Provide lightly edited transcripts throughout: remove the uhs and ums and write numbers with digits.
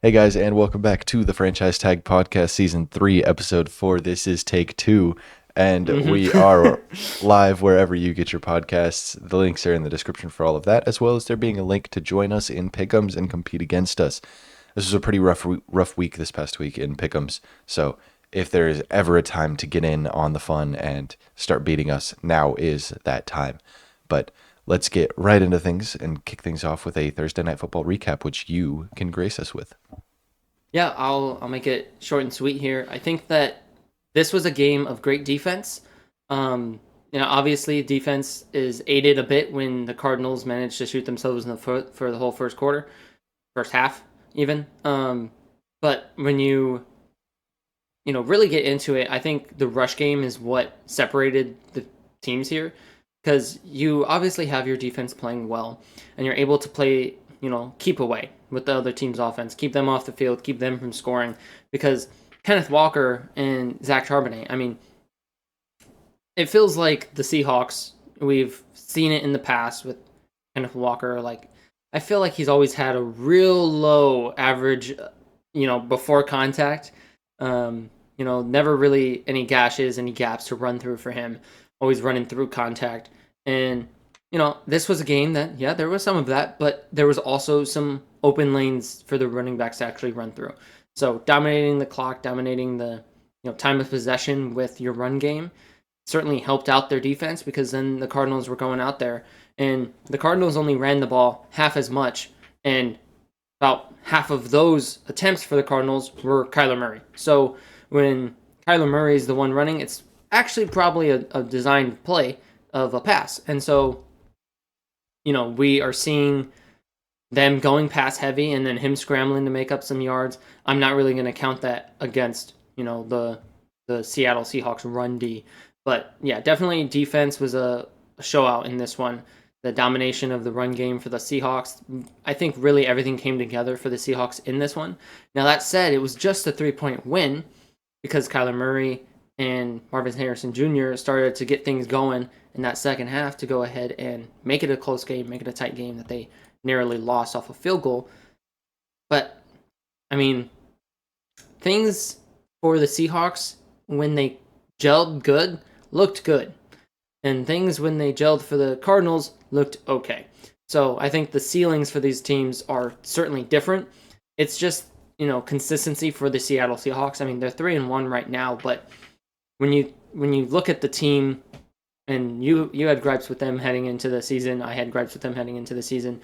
Hey guys, and welcome back to the Franchise Tag Podcast, Season 3, Episode 4. This is Take 2, and we are live wherever you get your podcasts. The links are in the description for all of that, as well as there being a link to join us in Pick'ems and compete against us. This was a pretty rough week this past week in Pick'ems, so if there is ever a time to get in on the fun and start beating us, now is that time. But let's get right into things and kick things off with a Thursday Night Football recap, which you can grace us with. Yeah, I'll make it short and sweet here. I think that this was a game of great defense. Obviously defense is aided a bit when the Cardinals managed to shoot themselves in the foot for the whole first quarter, first half even. But when you really get into it, I think the rush game is what separated the teams here because you obviously have your defense playing well and you're able to play, keep away with the other team's offense, keep them off the field, keep them from scoring because Kenneth Walker and Zach Charbonnet, I mean, it feels like the Seahawks, we've seen it in the past with Kenneth Walker, like I feel like he's always had a real low average, before contact. Never really any gashes, any gaps to run through for him. Always running through contact. And, this was a game that, yeah, there was some of that, but there was also some open lanes for the running backs to actually run through. So dominating the clock, dominating the, time of possession with your run game certainly helped out their defense because then the Cardinals were going out there and the Cardinals only ran the ball half as much and about half of those attempts for the Cardinals were Kyler Murray. So when Kyler Murray is the one running, it's actually probably a designed play of a pass. And so, we are seeing them going pass heavy and then him scrambling to make up some yards. I'm not really going to count that against, the Seattle Seahawks run D. But yeah, definitely defense was a show out in this one. The domination of the run game for the Seahawks. I think really everything came together for the Seahawks in this one. Now, that said, it was just a 3-point win because Kyler Murray and Marvin Harrison Jr. started to get things going in that second half to go ahead and make it a close game, make it a tight game that they narrowly lost off a field goal. But, I mean, things for the Seahawks when they gelled good looked good. And things when they gelled for the Cardinals looked okay. So I think the ceilings for these teams are certainly different. It's just, consistency for the Seattle Seahawks. I mean, they're 3-1 right now, but when you look at the team and you had gripes with them heading into the season, I had gripes with them heading into the season.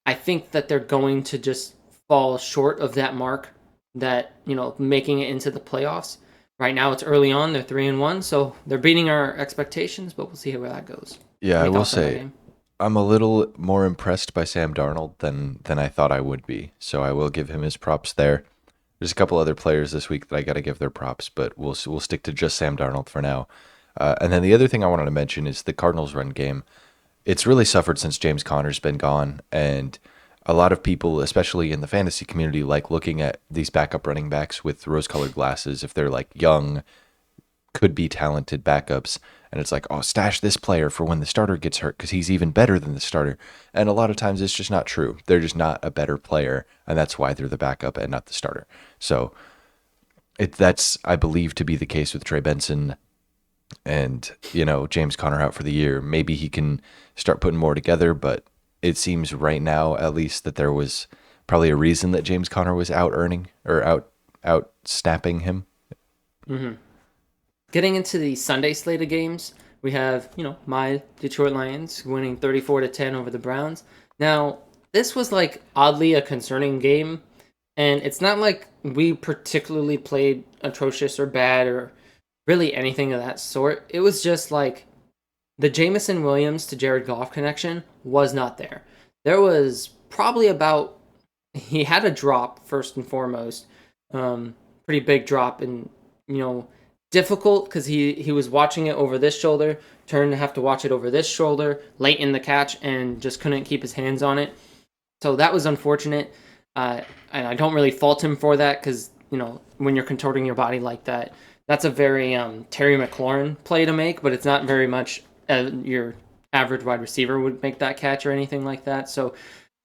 I think that they're going to just fall short of that mark that, making it into the playoffs. Right now it's early on, they're 3-1, so they're beating our expectations, but we'll see where that goes. Yeah, I Any will thoughts on that say game? I'm a little more impressed by Sam Darnold than I thought I would be. So I will give him his props there. There's a couple other players this week that I got to give their props, but we'll stick to just Sam Darnold for now. And then the other thing I wanted to mention is the Cardinals' run game. It's really suffered since James Conner's been gone, and a lot of people, especially in the fantasy community, like looking at these backup running backs with rose-colored glasses if they're like young, could be talented backups. And it's like, oh, stash this player for when the starter gets hurt because he's even better than the starter. And a lot of times it's just not true. They're just not a better player. And that's why they're the backup and not the starter. So that's, I believe, to be the case with Trey Benson and, James Conner out for the year. Maybe he can start putting more together, but it seems right now, at least, that there was probably a reason that James Conner was out earning or out snapping him. Mm-hmm. Getting into the Sunday slate of games, we have, my Detroit Lions winning 34-10 over the Browns. Now, this was like oddly a concerning game, and it's not like we particularly played atrocious or bad or really anything of that sort. It was just like the Jamison Williams to Jared Goff connection was not there. There was probably about he had a drop first and foremost, pretty big drop, and you know difficult because he was watching it over this shoulder, turned to have to watch it over this shoulder late in the catch, and just couldn't keep his hands on it. So that was unfortunate, and I don't really fault him for that because when you're contorting your body like that, that's a very Terry McLaurin play to make, but it's not very much your average wide receiver would make that catch or anything like that. So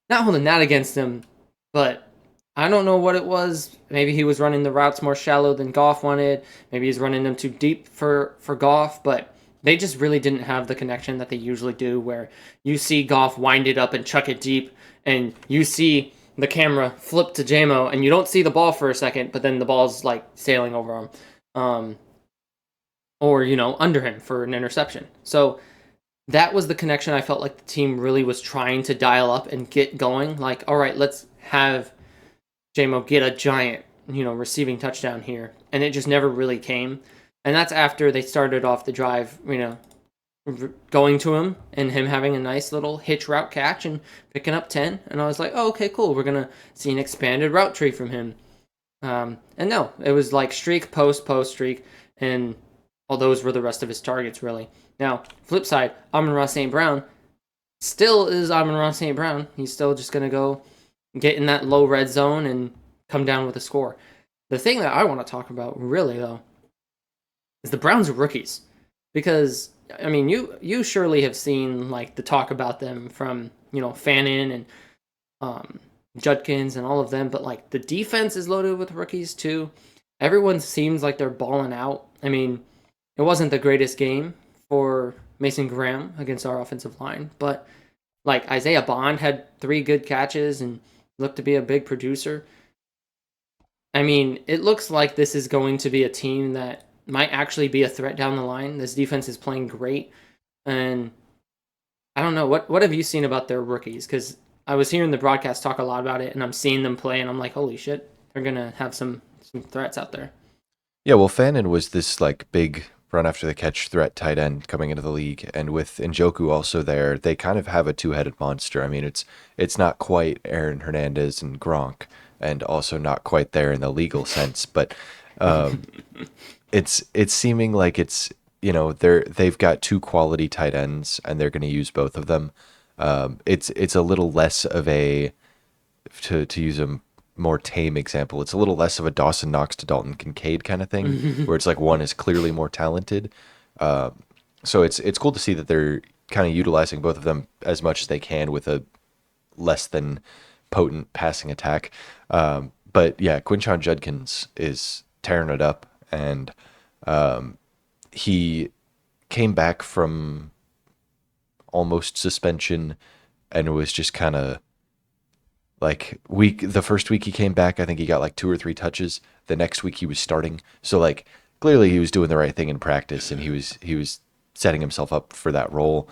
not holding that against him, but I don't know what it was. Maybe he was running the routes more shallow than Goff wanted. Maybe he's running them too deep for Goff, but they just really didn't have the connection that they usually do where you see Goff wind it up and chuck it deep and you see the camera flip to JMO and you don't see the ball for a second, but then the ball's like sailing over him. Or, under him for an interception. So that was the connection I felt like the team really was trying to dial up and get going. Like, all right, let's have JMO get a giant, receiving touchdown here. And it just never really came. And that's after they started off the drive, going to him and him having a nice little hitch route catch and picking up 10. And I was like, oh, okay, cool. We're going to see an expanded route tree from him. And no, it was like streak, post, streak. And all those were the rest of his targets, really. Now, flip side, Amon-Ra St. Brown still is Amon-Ra St. Brown. He's still just going to go get in that low red zone and come down with a score. The thing that I want to talk about, really, though, is the Browns rookies. Because, I mean, you surely have seen, like, the talk about them from, Fannin and Judkins and all of them, but, like, the defense is loaded with rookies, too. Everyone seems like they're balling out. I mean, it wasn't the greatest game for Mason Graham against our offensive line, but like Isaiah Bond had 3 good catches and looked to be a big producer. I mean, it looks like this is going to be a team that might actually be a threat down the line. This defense is playing great, and I don't know what have you seen about their rookies? Because I was hearing the broadcast talk a lot about it, and I'm seeing them play, and I'm like, holy shit, they're gonna have some threats out there. Yeah, well, Fannin was this like big run after the catch threat tight end coming into the league, and with Njoku also there, they kind of have a two-headed monster. I mean, it's not quite Aaron Hernandez and Gronk, and also not quite there in the legal sense, but um, it's seeming like it's they've got two quality tight ends, and they're going to use both of them. It's a little less of a to use a more tame example. It's a little less of a Dawson Knox to Dalton Kincaid kind of thing, where it's like one is clearly more talented. So it's cool to see that they're kind of utilizing both of them as much as they can with a less than potent passing attack. But yeah, Quinshon Judkins is tearing it up, and he came back from almost suspension and was just kind of like the first week he came back, I think he got like 2 or 3 touches. The next week he was starting. So like clearly he was doing the right thing in practice, and he was setting himself up for that role.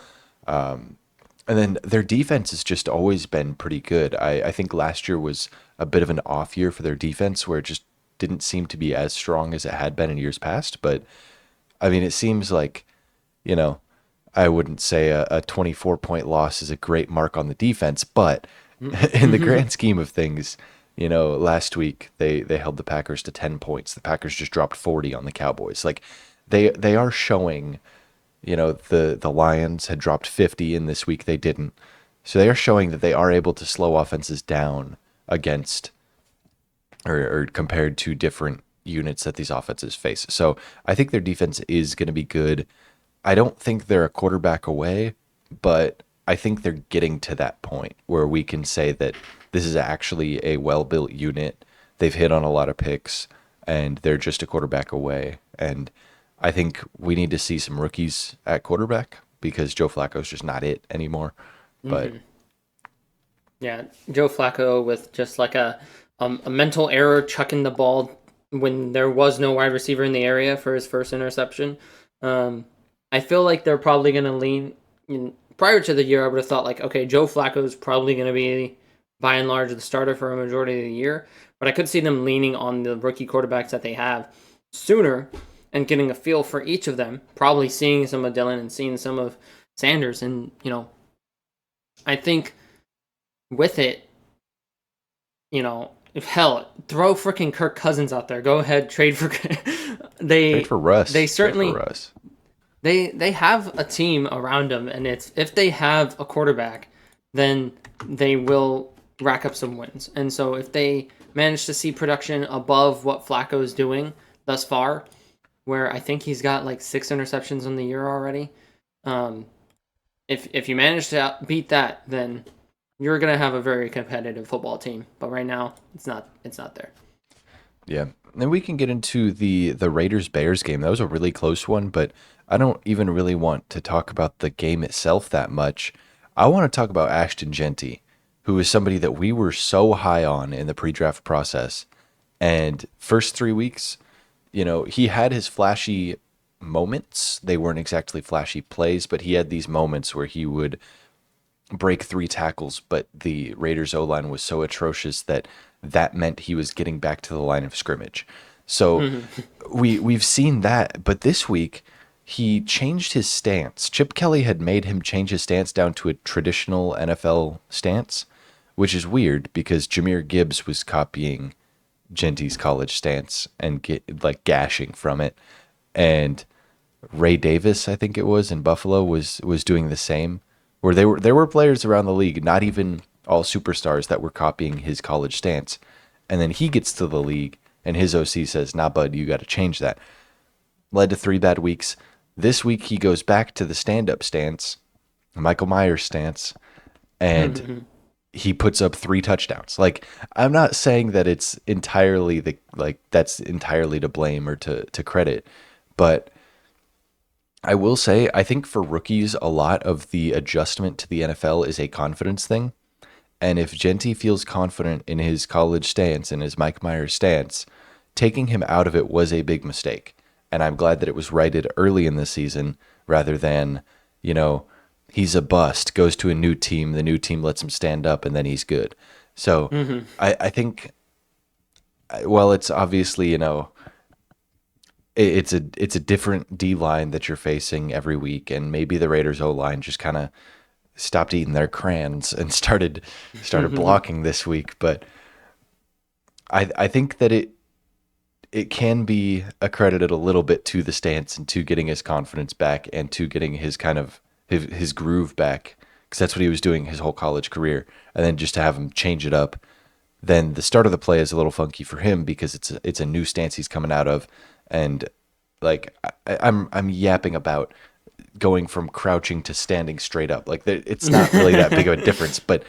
And then their defense has just always been pretty good. I think last year was a bit of an off year for their defense where it just didn't seem to be as strong as it had been in years past. But I mean, it seems like, you know, I wouldn't say a 24-point loss is a great mark on the defense, but in the grand scheme of things, last week they held the Packers to 10 points. The Packers just dropped 40 on the Cowboys. Like they are showing, the Lions had dropped 50 and this week they didn't. So they are showing that they are able to slow offenses down against or compared to different units that these offenses face. So I think their defense is going to be good. I don't think they're a quarterback away, but I think they're getting to that point where we can say that this is actually a well-built unit. They've hit on a lot of picks, and they're just a quarterback away. And I think we need to see some rookies at quarterback because Joe Flacco's just not it anymore. But Yeah, Joe Flacco with just like a mental error chucking the ball when there was no wide receiver in the area for his first interception. Um, I feel like they're probably going to lean. Prior to the year, I would have thought like, okay, Joe Flacco is probably going to be by and large the starter for a majority of the year, but I could see them leaning on the rookie quarterbacks that they have sooner and getting a feel for each of them. Probably seeing some of Dillon and seeing some of Sanders, and I think with it, if hell, throw freaking Kirk Cousins out there. Go ahead, trade for trade for Russ. They Trade for certainly Russ. they have a team around them, and it's if they have a quarterback, then they will rack up some wins. And so if they manage to see production above what Flacco is doing thus far, where I think he's got like 6 interceptions on the year already, if you manage to beat that, then you're gonna have a very competitive football team. But right now, it's not there. Yeah. And we can get into the Raiders Bears game. That was a really close one, but I don't even really want to talk about the game itself that much. I want to talk about Ashton Genty, who is somebody that we were so high on in the pre-draft process. And first 3 weeks, he had his flashy moments. They weren't exactly flashy plays, but he had these moments where he would break 3 tackles, but the Raiders O line was so atrocious that that meant he was getting back to the line of scrimmage. So we've seen that, but this week he changed his stance. Chip Kelly had made him change his stance down to a traditional NFL stance, which is weird because Jahmyr Gibbs was copying Genty's college stance and get like gashing from it, and Ray Davis, I think it was in Buffalo, was doing the same. Where there were players around the league, not even all superstars, that were copying his college stance, and then he gets to the league and his OC says, "Nah, bud, you got to change that." Led to 3 bad weeks. This week he goes back to the stand-up stance, Michael Myers stance, and he puts up 3 touchdowns. Like, I'm not saying that it's entirely that's entirely to blame or to credit, but I will say, I think for rookies, a lot of the adjustment to the NFL is a confidence thing. And if Genty feels confident in his college stance and his Mike Myers stance, taking him out of it was a big mistake. And I'm glad that it was righted early in the season rather than, you know, he's a bust, goes to a new team, the new team lets him stand up, and then he's good. So I think, well, it's obviously, it's a different D line that you're facing every week, and maybe the Raiders O line just kind of stopped eating their crayons and started blocking this week. But I think that it can be accredited a little bit to the stance and to getting his confidence back and to getting his kind of his groove back, because that's what he was doing his whole college career, and then just to have him change it up. Then the start of the play is a little funky for him because it's a new stance he's coming out of, and like I'm yapping about going from crouching to standing straight up. Like it's not really that big of a difference, but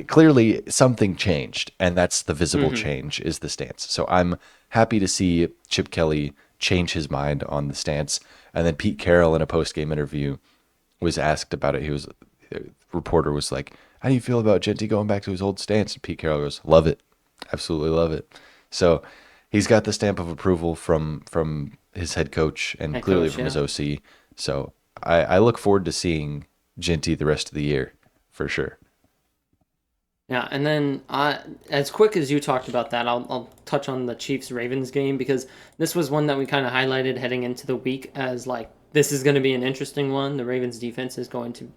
clearly something changed, and that's the visible change is the stance. So I'm happy to see Chip Kelly change his mind on the stance. And then Pete Carroll in a post game interview was asked about it. Reporter was like, "How do you feel about Genty going back to his old stance?" And Pete Carroll goes, "Love it, absolutely love it." So he's got the stamp of approval from his head coach and Head clearly coach, from yeah. his OC. So I look forward to seeing Genty the rest of the year for sure. Yeah, and then as quick as you talked about that, I'll touch on the Chiefs Ravens game because this was one that we kind of highlighted heading into the week as like this is going to be an interesting one. The Ravens defense is going to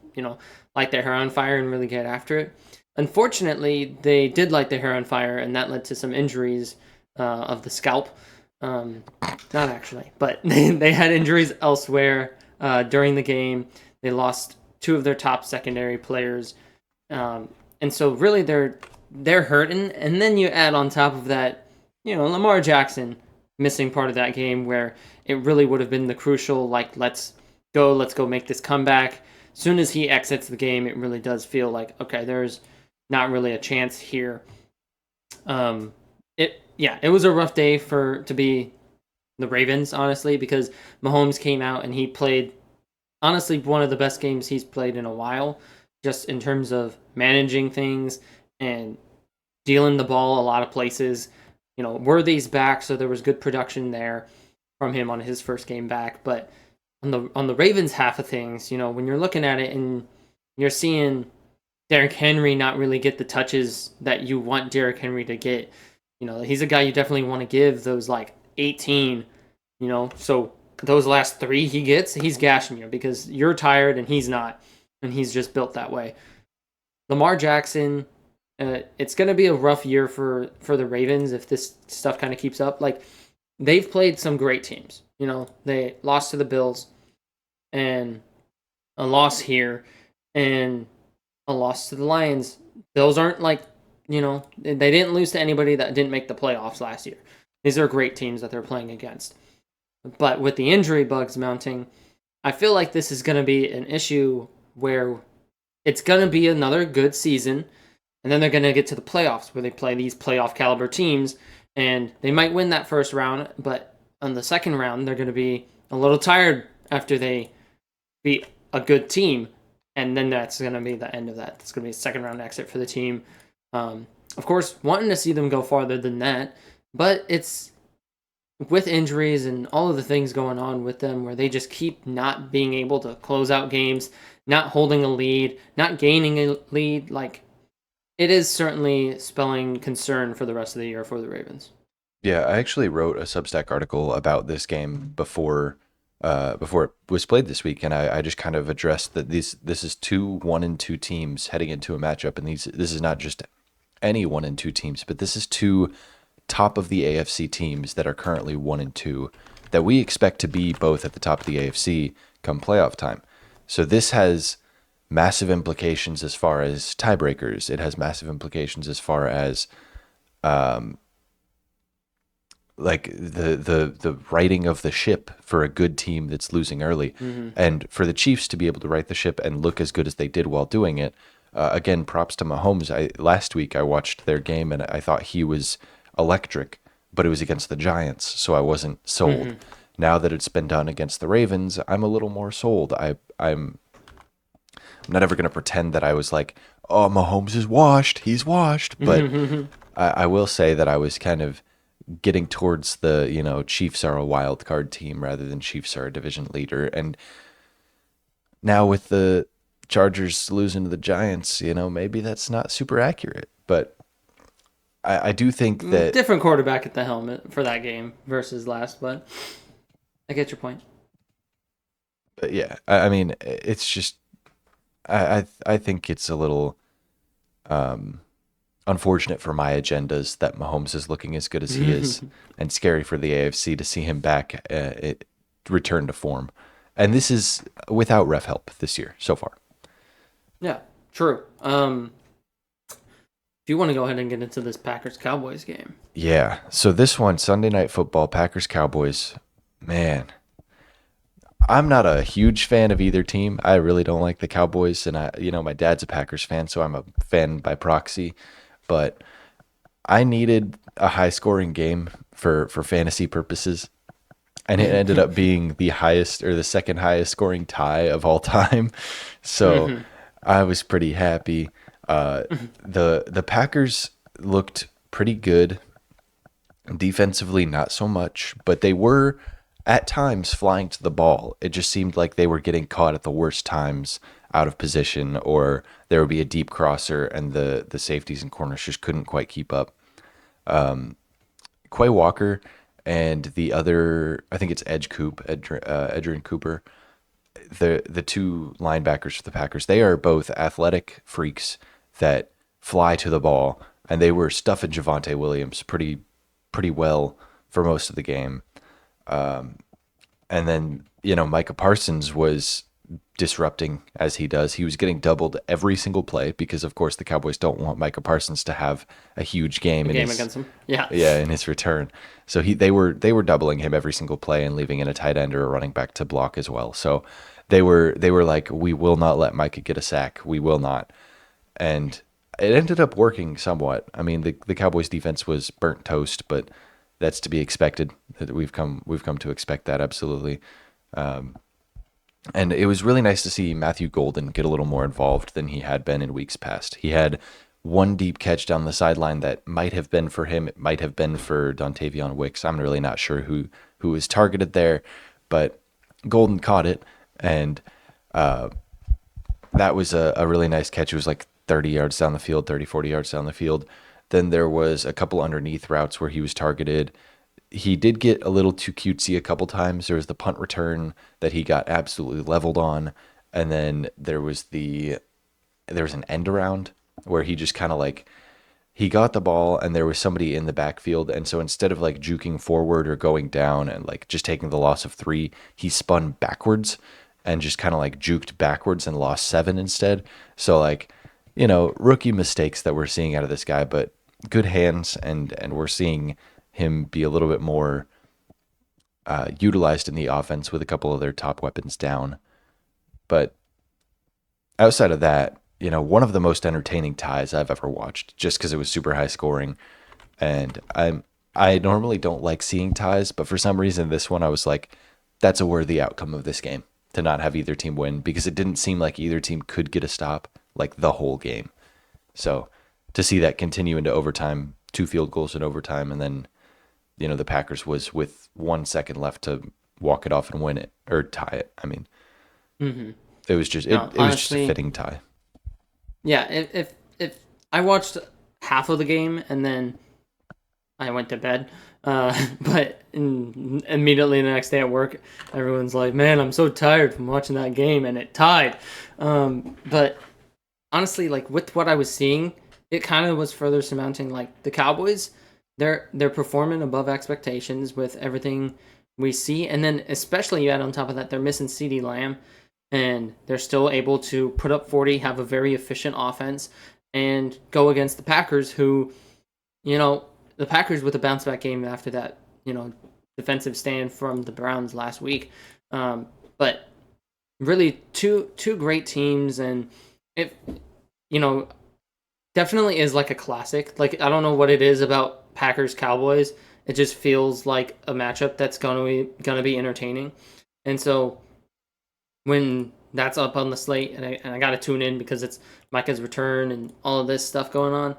light their hair on fire and really get after it. Unfortunately, they did light their hair on fire, and that led to some injuries of the scalp. Not actually, but they had injuries elsewhere during the game. They lost 2 of their top secondary players. And so really they're hurting, and then you add on top of that, Lamar Jackson missing part of that game where it really would have been the crucial like let's go make this comeback. As soon as he exits the game, it really does feel like okay, there's not really a chance here. It was a rough day to be the Ravens, honestly, because Mahomes came out and he played honestly one of the best games he's played in a while, just in terms of managing things and dealing the ball a lot of places. Worthy's back, so there was good production there from him on his first game back. But on the Ravens half of things, when you're looking at it and you're seeing Derrick Henry not really get the touches that you want Derrick Henry to get, he's a guy you definitely want to give those like 18, so those last 3 he gets, he's gashing you because you're tired and he's not, and he's just built that way. Lamar Jackson, it's going to be a rough year for the Ravens if this stuff kind of keeps up. Like, they've played some great teams. They lost to the Bills and a loss here and a loss to the Lions. Those aren't like, they didn't lose to anybody that didn't make the playoffs last year. These are great teams that they're playing against. But with the injury bugs mounting, I feel like this is going to be an issue where it's gonna be another good season, and then they're gonna get to the playoffs where they play these playoff caliber teams, and they might win that first round, but on the second round they're gonna be a little tired after they beat a good team, and then that's gonna be the end of that. It's gonna be a second round exit for the team. Of course, wanting to see them go farther than that, but it's with injuries and all of the things going on with them where they just keep not being able to close out games, not holding a lead, not gaining a lead. Like, it is certainly spelling concern for the rest of the year for the Ravens. Yeah, I actually wrote a Substack article about this game before it was played this week, and I just kind of addressed that this is two 1-2 teams heading into a matchup, and this is not just any 1-2 teams, but this is two top of the AFC teams that are currently 1-2 that we expect to be both at the top of the AFC come playoff time. So this has massive implications as far as tiebreakers. It has massive implications as far as like the righting of the ship for a good team that's losing early, and for the Chiefs to be able to right the ship and look as good as they did while doing it. Again, props to Mahomes. Last week I watched their game and I thought he was electric, but it was against the Giants, so I wasn't sold. Now that it's been done against the Ravens, I'm a little more sold. I'm not ever going to pretend that I was like, oh, Mahomes is washed. He's washed. But I will say that I was kind of getting towards the, Chiefs are a wild card team rather than Chiefs are a division leader. And now with the Chargers losing to the Giants, maybe that's not super accurate. But I do think that, Different quarterback at the helmet for that game versus last, but I get your point. yeah, I mean, it's just, I think it's a little unfortunate for my agendas that Mahomes is looking as good as he is, and scary for the AFC to see him back return to form. And this is without ref help this year so far. Yeah, true. If you want to go ahead and get into this Packers Cowboys game. Yeah. So this one, Sunday Night Football, Packers Cowboys, man, I'm not a huge fan of either team. I really don't like the Cowboys, and my dad's a Packers fan, so I'm a fan by proxy. But I needed a high-scoring game for fantasy purposes, and it ended up being the highest or the second highest scoring tie of all time. So I was pretty happy. The Packers looked pretty good. Defensively, not so much, but they were at times flying to the ball. It just seemed like they were getting caught at the worst times out of position, or there would be a deep crosser and the safeties and corners just couldn't quite keep up. Quay Walker and the other, I think it's Edgerrin Cooper, the two linebackers for the Packers, they are both athletic freaks that fly to the ball, and they were stuffing Javonte Williams pretty well for most of the game. And then, Micah Parsons was disrupting as he does. He was getting doubled every single play because, of course, the Cowboys don't want Micah Parsons to have a huge game Against him. Yeah. Yeah, in his return. So they were doubling him every single play and leaving in a tight end or a running back to block as well. So they were like, we will not let Micah get a sack. We will not. And it ended up working somewhat. I mean, the Cowboys defense was burnt toast, but that's to be expected. We've come to expect that, absolutely. And it was really nice to see Matthew Golden get a little more involved than he had been in weeks past. He had one deep catch down the sideline that might have been for him. It might have been for Dontavion Wicks. I'm really not sure who was targeted there, but Golden caught it, and that was a really nice catch. It was like 30 yards down the field, 30, 40 yards down the field. Then there was a couple underneath routes where he was targeted. He did get a little too cutesy a couple times. There was the punt return that he got absolutely leveled on. And then there was an end around where he just kind of like, he got the ball and there was somebody in the backfield. And so instead of like juking forward or going down and like just taking the loss of 3, he spun backwards and just kind of like juked backwards and lost 7 instead. So like, rookie mistakes that we're seeing out of this guy, but good hands, and we're seeing him be a little bit more utilized in the offense with a couple of their top weapons down. But outside of that, one of the most entertaining ties I've ever watched, just because it was super high scoring. And I normally don't like seeing ties, but for some reason this one I was like, that's a worthy outcome of this game to not have either team win, because it didn't seem like either team could get a stop like the whole game. So to see that continue into overtime, 2 field goals in overtime, and then the Packers was with 1 second left to walk it off and win it or tie it. I mean, Hmm. it was just No, it was just a honestly, fitting tie. yeah. If I watched half of the game and then I went to bed. But immediately the next day at work, everyone's like, "Man, I'm so tired from watching that game," and it tied. But honestly, like with what I was seeing, it kind of was further surmounting like the Cowboys. They're performing above expectations with everything we see, and then especially you add on top of that, they're missing CeeDee Lamb, and they're still able to put up 40, have a very efficient offense, and go against the Packers, who you know, the Packers with a bounce back game after that, defensive stand from the Browns last week. But really, two great teams, and it, you know, definitely is like a classic. Like I don't know what it is about Packers Cowboys. It just feels like a matchup that's gonna be entertaining, and so when that's up on the slate, and I got to tune in because it's Micah's return and all of this stuff going on.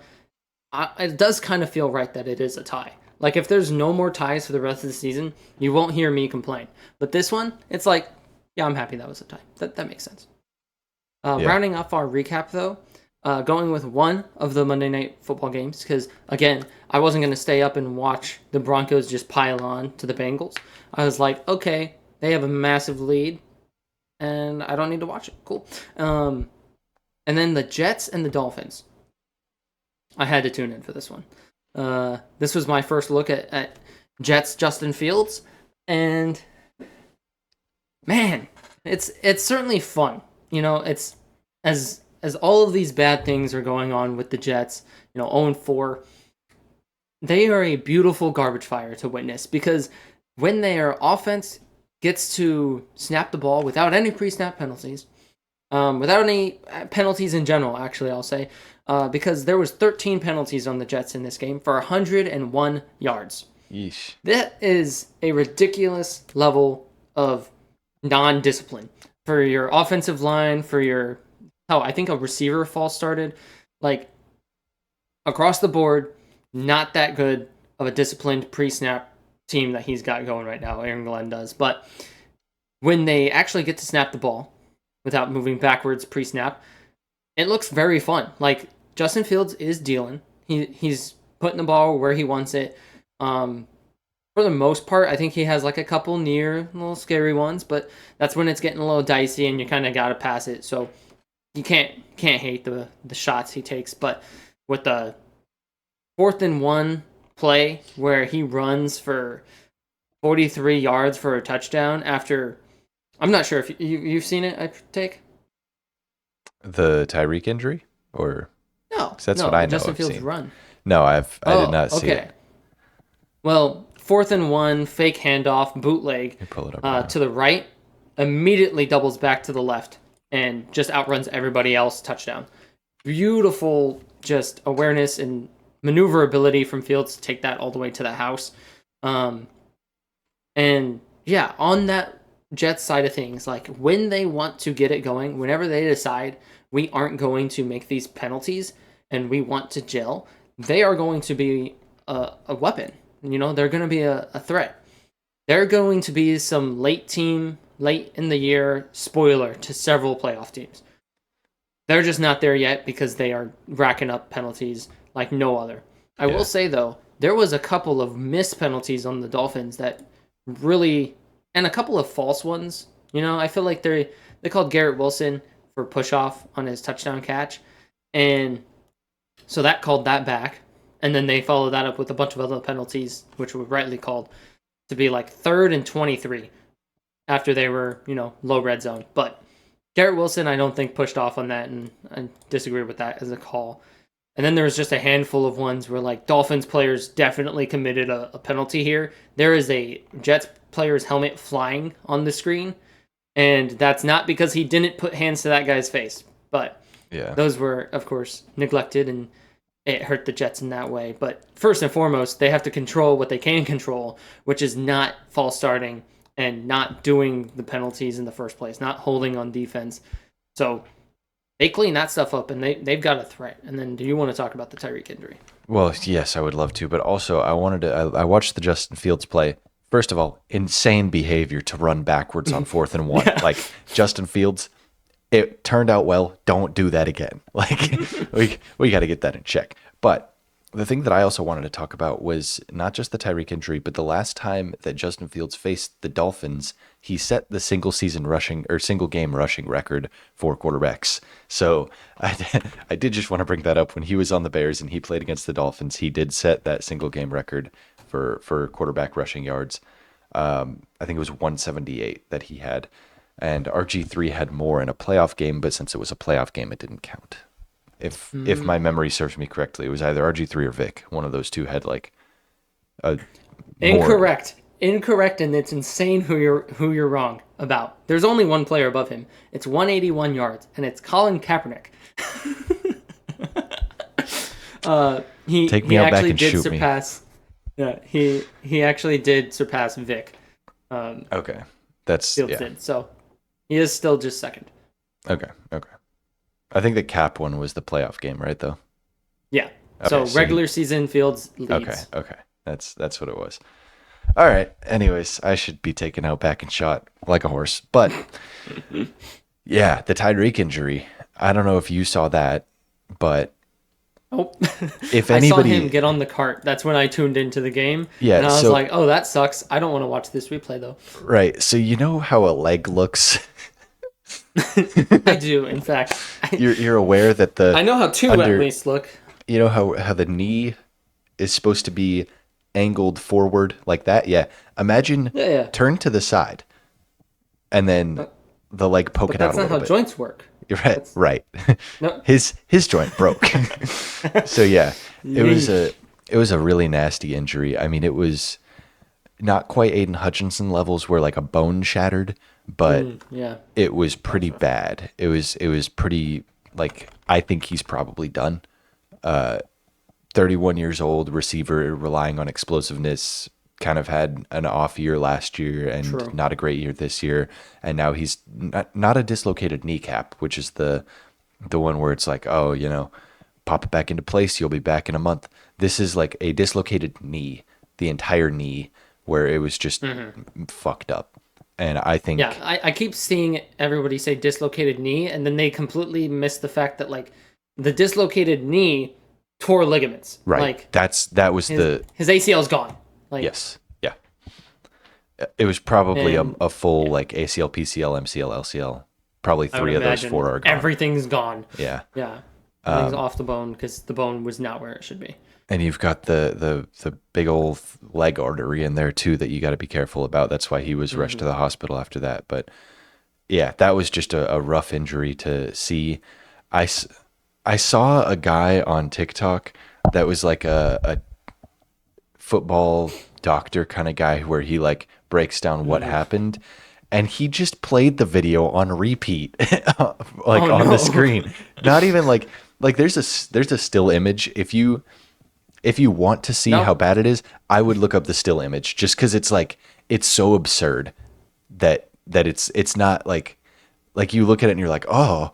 It does kind of feel right that it is a tie. Like if there's no more ties for the rest of the season, you won't hear me complain. But this one, it's like, yeah, I'm happy that was a tie. That makes sense. Yeah. Rounding off our recap though, going with one of the Monday Night Football games because again, I wasn't going to stay up and watch the Broncos just pile on to the Bengals. I was like, okay, they have a massive lead, and I don't need to watch it. Cool. And then the Jets and the Dolphins. I had to tune in for this one. This was my first look at Jets Justin Fields, and man, it's certainly fun. It's as all of these bad things are going on with the Jets. 0-4. They are a beautiful garbage fire to witness because when their offense gets to snap the ball without any pre-snap penalties, without any penalties in general, actually, I'll say, because there was 13 penalties on the Jets in this game for 101 yards. Yeesh. That is a ridiculous level of non-discipline for your offensive line, for your I think a receiver false started, like across the board, not that good of a disciplined pre-snap team that he's got going right now. Aaron Glenn does, but when they actually get to snap the ball without moving backwards pre-snap, it looks very fun. Like Justin Fields is dealing. He's putting the ball where he wants it. For the most part, I think he has like a couple near little scary ones, but that's when it's getting a little dicey and you kind of got to pass it. So you can't hate the shots he takes. But with the 4th-and-1 play where he runs for 43 yards for a touchdown after, I'm not sure if you've seen it. I take. The Tyreek injury, or No, 'cause that's no, what I the know Justin I've Fields seen. run. No, I did Oh, not see okay. it. Well, 4th-and-1, fake handoff, bootleg Let me pull it up right to the right, immediately doubles back to the left and just outruns everybody else. Touchdown. Beautiful, just awareness and maneuverability from Fields to take that all the way to the house. And yeah, on that Jets side of things, like when they want to get it going, whenever they decide we aren't going to make these penalties and we want to gel, they are going to be a weapon. They're going to be a threat. They're going to be some late in the year spoiler to several playoff teams. They're just not there yet because they are racking up penalties like no other. I Yeah. will say though, there was a couple of missed penalties on the Dolphins that really, and a couple of false ones. I feel like they called Garrett Wilson for push off on his touchdown catch, and so that called that back, and then they followed that up with a bunch of other penalties, which were rightly called to be like 3rd and 23 after they were low red zone. But Garrett Wilson, I don't think pushed off on that, and I disagree with that as a call. And then there was just a handful of ones where like Dolphins players definitely committed a penalty here. There is a Jets player's helmet flying on the screen, and that's not because he didn't put hands to that guy's face, but Yeah. those were, of course, neglected, and it hurt the Jets in that way. But first and foremost, they have to control what they can control, which is not false starting and not doing the penalties in the first place, not holding on defense. So they clean that stuff up, and they've got a threat. And then, do you want to talk about the Tyreek injury? Well, yes, I would love to, but also I wanted to. I watched the Justin Fields play. First of all, insane behavior to run backwards on 4th and 1. Yeah. Like Justin Fields, it turned out well. Don't do that again. Like we got to get that in check. But the thing that I also wanted to talk about was not just the Tyreek injury, but the last time that Justin Fields faced the Dolphins, he set the single game rushing record for quarterbacks. So I did just want to bring that up. When he was on the Bears and he played against the Dolphins, he did set that single game record for quarterback rushing yards. I think it was 178 that he had. And RG3 had more in a playoff game, but since it was a playoff game, it didn't count. If my memory serves me correctly, it was either RG3 or Vic. One of those two had like a Incorrect. Incorrect, and it's insane who you're wrong about. There's only one player above him. It's 181 yards, and it's Colin Kaepernick. Take me he out back actually and did shoot surpass. Yeah, he actually did surpass Vic. Okay, that's Fields yeah. did, so he is still just second. Okay. I think the Cap one was the playoff game, right? Though. Yeah. Okay, So so regular season Fields leads. Okay. That's what it was. All right. Anyways, I should be taken out back and shot like a horse. But yeah, the Tyreek injury. I don't know if you saw that, but Oh, if I saw anybody him get on the cart. That's when I tuned into the game. Yeah, and I was so- like, "Oh, that sucks. I don't want to watch this replay though." right, so you know how a leg looks. I do, in fact. You're aware that I know how two under- at least look. you know how the knee is supposed to be angled forward like that. Yeah, imagine Yeah. turn to the side, and then the leg poking But that's out a not how little bit. joints work. You're right. No. His joint broke. So yeah, it was a really nasty injury. I mean, it was not quite Aiden Hutchinson levels where like a bone shattered, but Yeah. it was pretty bad. It was pretty like I think he's probably done. 31 years old, receiver relying on explosiveness, kind of had an off year last year and True. not a great year this year, and now he's not a dislocated kneecap, which is the one where it's like, oh, you know, pop it back into place, you'll be back in a month. This is like a dislocated knee, the entire knee, where it was just fucked up. And I think Yeah, I keep seeing everybody say dislocated knee, and then they completely miss the fact that like the dislocated knee tore ligaments. right, Like that was his ACL's gone. Like yes, yeah. It was probably And- a full like ACL, PCL, MCL, LCL. Probably I would three of those imagine four are gone. everything's gone. Yeah. Yeah. Everything's off the bone because the bone was not where it should be. And you've got the big old leg artery in there too that you got to be careful about. That's why he was rushed to the hospital after that. But yeah, that was just a rough injury to see. I saw a guy on TikTok that was like a football doctor kind of guy where he like breaks down what happened. And he just played the video on repeat, like on no. the screen. Not even like there's a still image. If you want to see No. how bad it is, I would look up the still image just because it's like it's so absurd that it's not like you look at it and you're like, oh,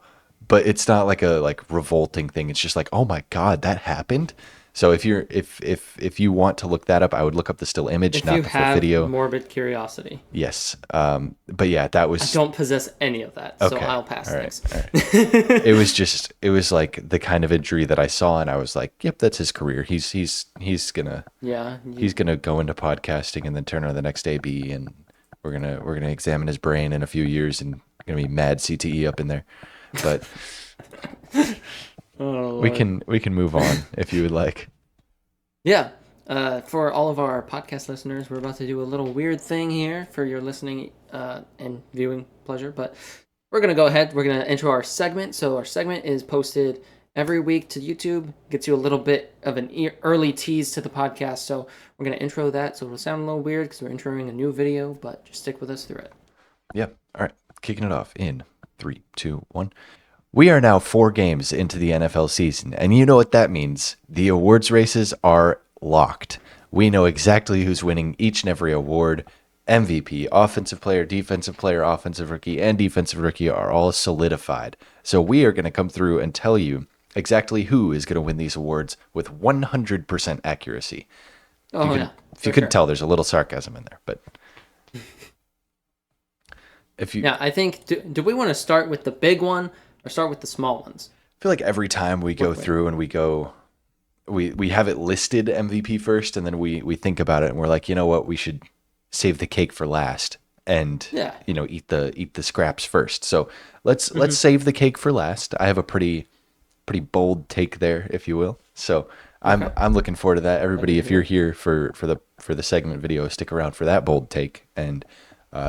but it's not like a like revolting thing. It's just like, oh my god, that happened. So if you want to look that up, I would look up the still image, If not you the full have video. morbid curiosity, Yes. But yeah, that was I don't possess any of that, so Okay. I'll pass. All right. Thanks. it was like the kind of injury that I saw and I was like, yep, that's his career. He's gonna Yeah. he's gonna go into podcasting and then turn on the next AB and we're gonna examine his brain in a few years and gonna be mad CTE up in there. But Oh, we Lord. can move on if you would like. Yeah. For all of our podcast listeners, we're about to do a little weird thing here for your listening and viewing pleasure. But we're going to go ahead. We're going to intro our segment. So our segment is posted every week to YouTube. Gets you a little bit of an early tease to the podcast. So we're going to intro that. So it'll sound a little weird because we're introing a new video, but just stick with us through it. Yep. All right. Kicking it off in 3, 2, 1. We are now 4 games into the NFL season, and you know what that means. The awards races are locked. We know exactly who's winning each and every award. MVP, offensive player, offensive rookie, and defensive rookie are all solidified. So we are going to come through and tell you exactly who is going to win these awards with 100% accuracy. Oh yeah, If you for couldn't sure. tell, there's a little sarcasm in there, but if you Yeah, I think do we want to start with the big one or start with the small ones? feel like every time we go Wait. through and we have it listed MVP first, and then we think about it and we're like, you know what, we should save the cake for last, and Yeah. eat the scraps first. So let's Hmm. save the cake for last. I have a pretty bold take there, if you will. So Okay. I'm looking forward to that. Glad to Everybody, if you're hear. here for the segment video, stick around for that bold take and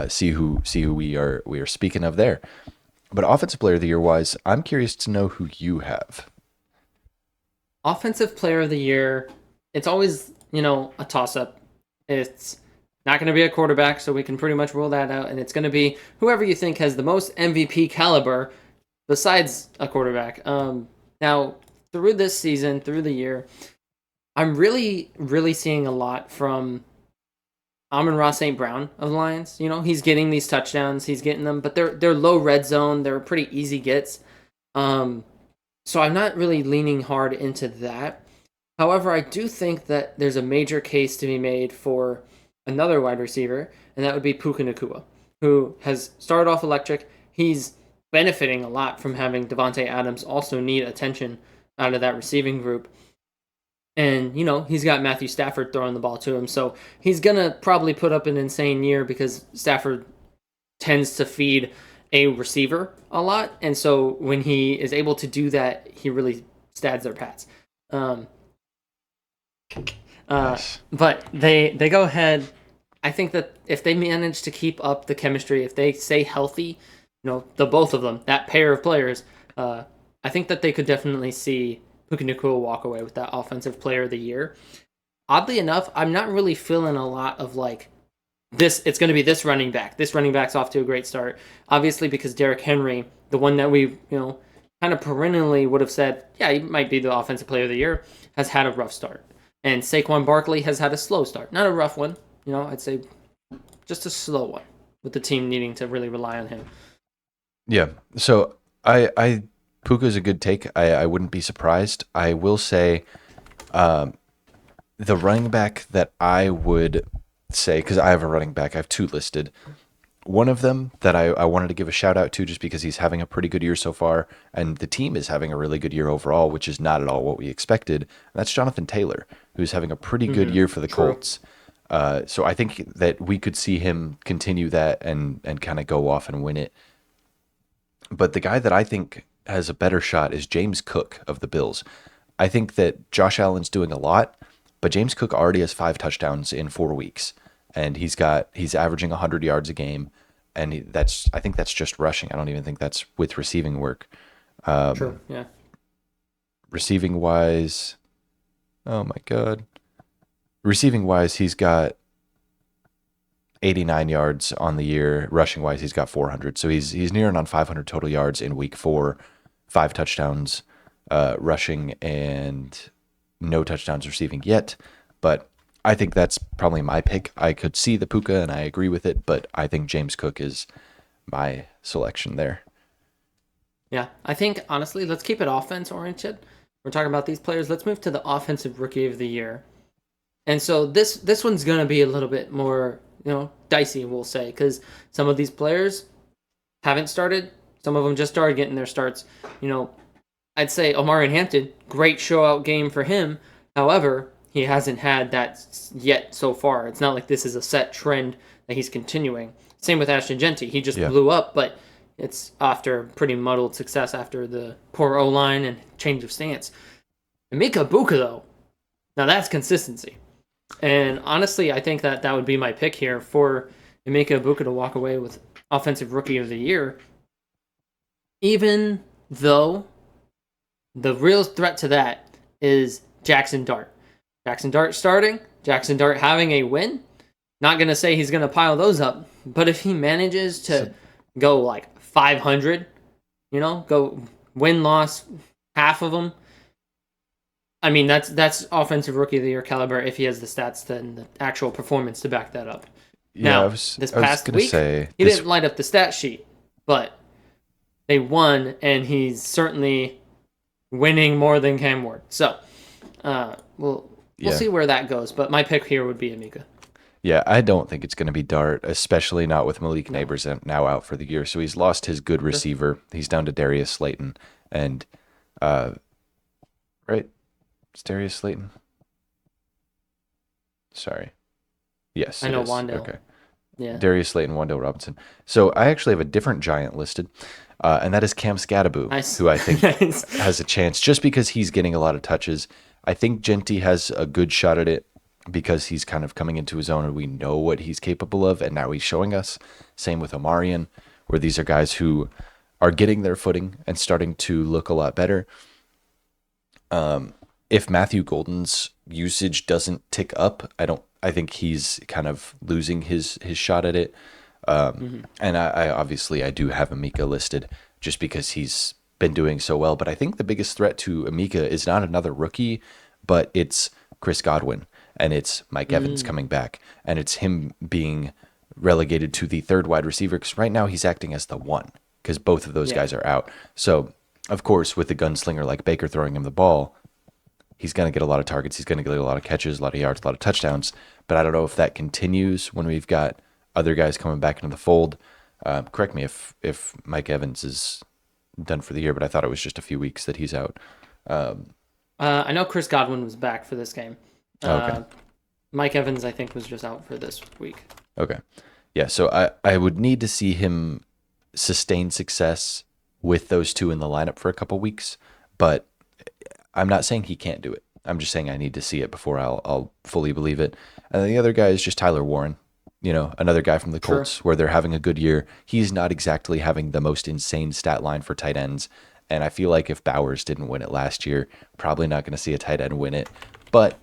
see who we are speaking of there. But offensive player of the year wise, I'm curious to know who you have. Offensive player of the year, it's always, a toss up. It's not going to be a quarterback, so we can pretty much rule that out. And it's going to be whoever you think has the most MVP caliber besides a quarterback. Now, through this season, through the year, I'm really, really seeing a lot from Amon-Ra St. Brown of the Lions. He's getting these touchdowns, he's getting them, but they're low red zone. They're pretty easy gets. Um, so I'm not really leaning hard into that. However, I do think that there's a major case to be made for another wide receiver, and that would be Puka Nakua, who has started off electric. He's benefiting a lot from having Devontae Adams also need attention out of that receiving group. And, he's got Matthew Stafford throwing the ball to him. So he's going to probably put up an insane year because Stafford tends to feed a receiver a lot. And so when he is able to do that, he really stads their pats. Um, Nice. but they go ahead. I think that if they manage to keep up the chemistry, if they stay healthy, the both of them, that pair of players, I think that they could definitely see Puka Nacua walk away with that offensive player of the year. Oddly enough, I'm not really feeling a lot of like this. It's going to be this running back. This running back's off to a great start. Obviously, because Derrick Henry, the one that we kind of perennially would have said, yeah, he might be the offensive player of the year, has had a rough start. And Saquon Barkley has had a slow start. Not a rough one, I'd say just a slow one, with the team needing to really rely on him. Yeah. So I Puka's a good take. I wouldn't be surprised. I will say, the running back that I would say, because I have a running back, I have two listed. One of them that I wanted to give a shout out to just because he's having a pretty good year so far, and the team is having a really good year overall, which is not at all what we expected. And that's Jonathan Taylor, who's having a pretty good year for the True. Colts. So I think that we could see him continue that and kind of go off and win it. But the guy that I think has a better shot is James Cook of the Bills. I think that Josh Allen's doing a lot, but James Cook already has 5 touchdowns in 4 weeks, and he's averaging 100 yards a game, and I think that's just rushing. I don't even think that's with receiving work. True. Yeah. Receiving wise, oh my god, receiving wise, he's got 89 yards on the year. Rushing wise, he's got 400. So he's nearing on 500 total yards in week 4, 5 touchdowns rushing, and no touchdowns receiving yet. But I think that's probably my pick. I could see the Puka and I agree with it, but I think James Cook is my selection there. Yeah. I think, honestly, let's keep it offense oriented. We're talking about these players. Let's move to the offensive rookie of the year. And so this one's going to be a little bit more, dicey, we'll say, because some of these players haven't started. Some of them just started getting their starts. I'd say Omarion Hampton, great show out game for him. However, he hasn't had that yet so far. It's not like this is a set trend that he's continuing. Same with Ashton Genty. He just Yeah. blew up, but it's after pretty muddled success after the poor O line and change of stance. And Mika Buka, though, now that's consistency. And honestly, I think that would be my pick here for Emeka Ibuka to walk away with Offensive Rookie of the Year. Even though the real threat to that is Jackson Dart. Jackson Dart starting, Jackson Dart having a win. Not going to say he's going to pile those up, but if he manages to go like 500, go win loss, half of them. I mean, that's offensive rookie of the year caliber if he has the stats then the actual performance to back that up. Yeah, Now, this I was past gonna week, say he this. didn't light up the stat sheet, but they won, and he's certainly winning more than Cam Ward. So, we'll Yeah, see where that goes. But my pick here would be Amika. yeah, I don't think it's gonna be Dart, especially not with Malik No, Neighbors now out for the year. So he's lost his good sure. receiver. He's down to Darius Slayton, and uh, right, it's Darius Slayton. Sorry. Yes, I it know is. Wandale. Okay. Yeah. Darius Slayton, Wandale Robinson. So I actually have a different giant listed, and that is Cam Scadaboo, Nice. who I think Nice. has a chance just because he's getting a lot of touches. I think Genty has a good shot at it because he's kind of coming into his own and we know what he's capable of, and now he's showing us. Same with Omarion, where these are guys who are getting their footing and starting to look a lot better. If Matthew Golden's usage doesn't tick up, I think he's kind of losing his shot at it. And I obviously I do have Amika listed just because he's been doing so well. But I think the biggest threat to Amika is not another rookie, but it's Chris Godwin and it's Mike Evans Mm, coming back and it's him being relegated to the third wide receiver because right now he's acting as the one because both of those yeah. guys are out. So of course, with the gunslinger like Baker throwing him the ball, he's going to get a lot of targets. He's going to get a lot of catches, a lot of yards, a lot of touchdowns. But I don't know if that continues when we've got other guys coming back into the fold. Correct me if Mike Evans is done for the year, but I thought it was just a few weeks that he's out. I know Chris Godwin was back for this game. Okay. Uh, Mike Evans, I think, was just out for this week. Okay. Yeah. So I would need to see him sustain success with those two in the lineup for a couple weeks, but I'm not saying he can't do it. I'm just saying I need to see it before I'll fully believe it. And the other guy is just Tyler Warren, another guy from the Sure. Colts where they're having a good year. He's not exactly having the most insane stat line for tight ends. And I feel like if Bowers didn't win it last year, probably not going to see a tight end win it. But,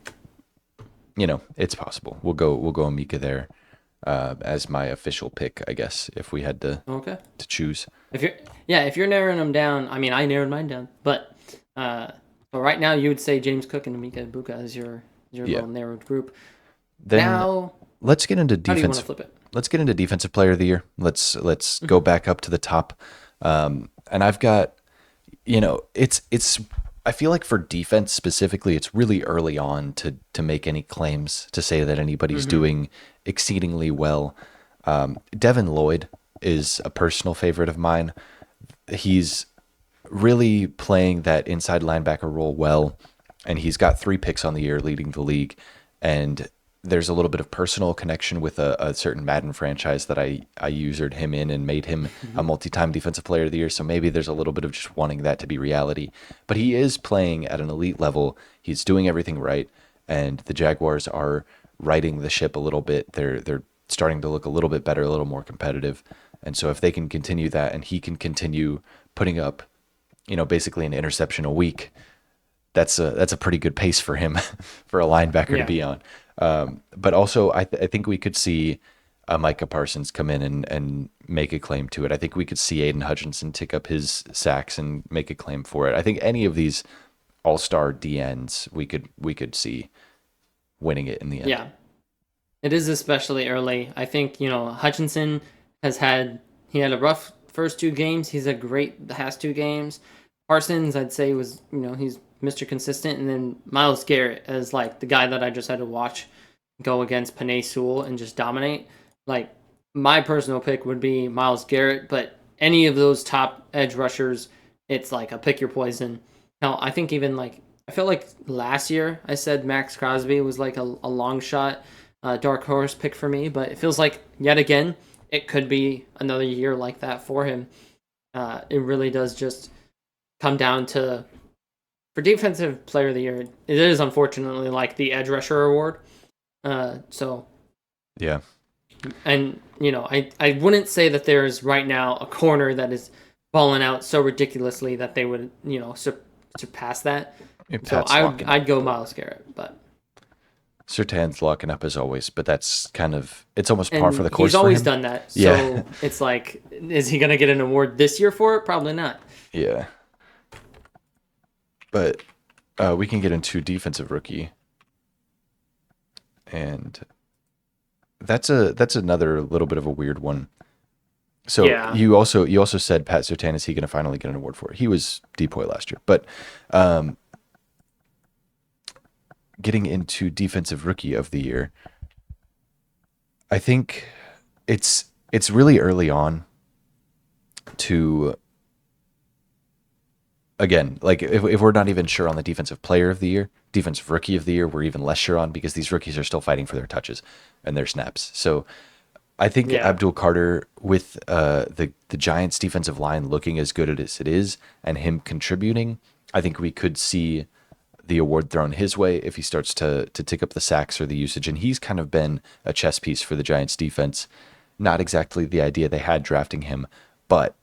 it's possible. We'll go Amika there as my official pick, I guess, if we had Okay. to choose. If you're narrowing them down, I mean, I narrowed mine down, but right now you would say James Cook and Amika Ibuka as your Yeah. little narrowed group. Then Now, let's get into how do you want to defense. flip it? Let's get into defensive player of the year. Let's go back up to the top. And I've got, it's I feel like for defense specifically, it's really early on to make any claims to say that anybody's doing exceedingly well. Devin Lloyd is a personal favorite of mine. He's really playing that inside linebacker role well, and he's got 3 picks on the year, leading the league. And there's a little bit of personal connection with a certain Madden franchise that I usered him in and made him a multi-time defensive player of the year. So maybe there's a little bit of just wanting that to be reality. But he is playing at an elite level. He's doing everything right, and the Jaguars are righting the ship a little bit. They're starting to look a little bit better, a little more competitive. And so if they can continue that, and he can continue putting up, basically an interception a week, that's a pretty good pace for him for a linebacker to Yeah. be on. But also, I think we could see Micah Parsons come in and make a claim to it. I think we could see Aiden Hutchinson tick up his sacks and make a claim for it. I think any of these all-star DNs we could see winning it in the end. Yeah, it is especially early. I think Hutchinson he had a rough first 2 games. He's a great the past 2 games. Parsons, I'd say, was he's Mr. Consistent, and then Miles Garrett as like the guy that I just had to watch go against Panay Sewell and just dominate. Like my personal pick would be Miles Garrett, but any of those top edge rushers, it's like a pick your poison. Now I think even like I feel like last year I said Max Crosby was like a long shot, dark horse pick for me, but it feels like yet again it could be another year like that for him. It really does just come down to for defensive player of the year. It is unfortunately like the edge rusher award. So Yeah. and I wouldn't say that there's right now a corner that is balling out so ridiculously that they would surpass that. So Pat's locking up. I'd go Miles Garrett, but Surtain's locking up as always, but that's kind of it's almost par and for the course. he's always for done him. that. So Yeah. it's like, is he gonna get an award this year for it? Probably not. Yeah. But we can get into defensive rookie, and that's another little bit of a weird one. So Yeah. you also said Pat Surtain, is he going to finally get an award for it? He was Depoy last year, but um, getting into defensive rookie of the year, I think it's really early on to, again, like if we're not even sure on the defensive player of the year, defensive rookie of the year, we're even less sure on, because these rookies are still fighting for their touches and their snaps. So I think Yeah. Abdul Carter, with the Giants' defensive line looking as good as it is, and him contributing, I think we could see the award thrown his way if he starts to tick up the sacks or the usage. And he's kind of been a chess piece for the Giants' defense. Not exactly the idea they had drafting him, but